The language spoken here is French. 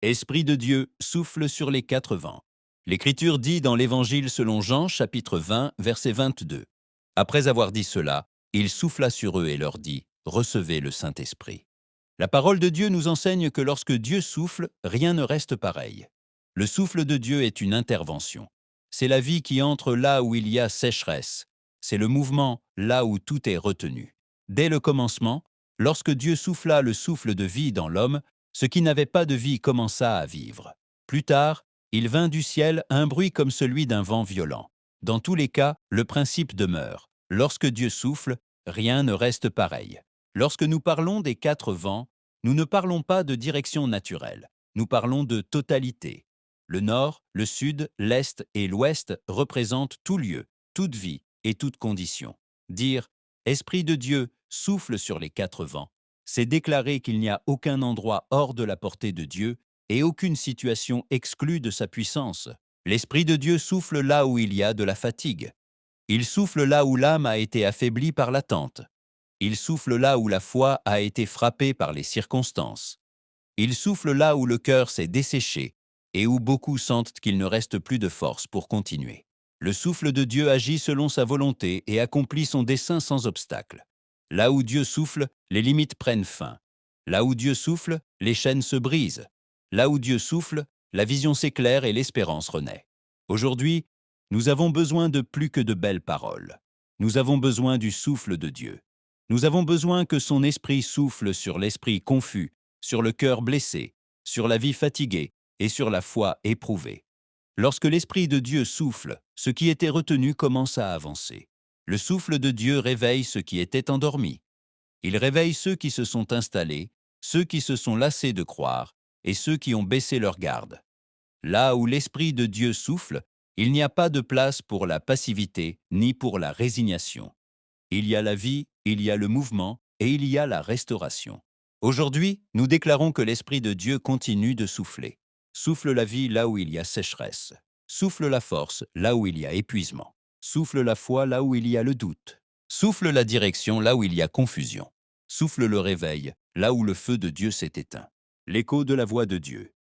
Esprit de Dieu, souffle sur les quatre vents. L'Écriture dit dans l'Évangile selon Jean, chapitre 20, verset 22. Après avoir dit cela, il souffla sur eux et leur dit, « Recevez le Saint-Esprit ». La parole de Dieu nous enseigne que lorsque Dieu souffle, rien ne reste pareil. Le souffle de Dieu est une intervention. C'est la vie qui entre là où il y a sécheresse. C'est le mouvement là où tout est retenu. Dès le commencement, lorsque Dieu souffla le souffle de vie dans l'homme, ce qui n'avait pas de vie commença à vivre. Plus tard, il vint du ciel un bruit comme celui d'un vent violent. Dans tous les cas, le principe demeure. Lorsque Dieu souffle, rien ne reste pareil. Lorsque nous parlons des quatre vents, nous ne parlons pas de direction naturelle, nous parlons de totalité. Le nord, le sud, l'est et l'ouest représentent tout lieu, toute vie et toute condition. Dire « Esprit de Dieu, souffle sur les quatre vents », c'est déclarer qu'il n'y a aucun endroit hors de la portée de Dieu et aucune situation exclue de sa puissance. L'Esprit de Dieu souffle là où il y a de la fatigue. Il souffle là où l'âme a été affaiblie par l'attente. Il souffle là où la foi a été frappée par les circonstances. Il souffle là où le cœur s'est desséché et où beaucoup sentent qu'il ne reste plus de force pour continuer. Le souffle de Dieu agit selon sa volonté et accomplit son dessein sans obstacle. Là où Dieu souffle, les limites prennent fin. Là où Dieu souffle, les chaînes se brisent. Là où Dieu souffle, la vision s'éclaire et l'espérance renaît. Aujourd'hui, nous avons besoin de plus que de belles paroles. Nous avons besoin du souffle de Dieu. Nous avons besoin que son esprit souffle sur l'esprit confus, sur le cœur blessé, sur la vie fatiguée et sur la foi éprouvée. Lorsque l'Esprit de Dieu souffle, ce qui était retenu commence à avancer. Le souffle de Dieu réveille ceux qui étaient endormis. Il réveille ceux qui se sont installés, ceux qui se sont lassés de croire et ceux qui ont baissé leur garde. Là où l'Esprit de Dieu souffle, il n'y a pas de place pour la passivité ni pour la résignation. Il y a la vie, il y a le mouvement et il y a la restauration. Aujourd'hui, nous déclarons que l'Esprit de Dieu continue de souffler. Souffle la vie là où il y a sécheresse. Souffle la force là où il y a épuisement. Souffle la foi là où il y a le doute. Souffle la direction là où il y a confusion. Souffle le réveil là où le feu de Dieu s'est éteint. L'écho de la voix de Dieu.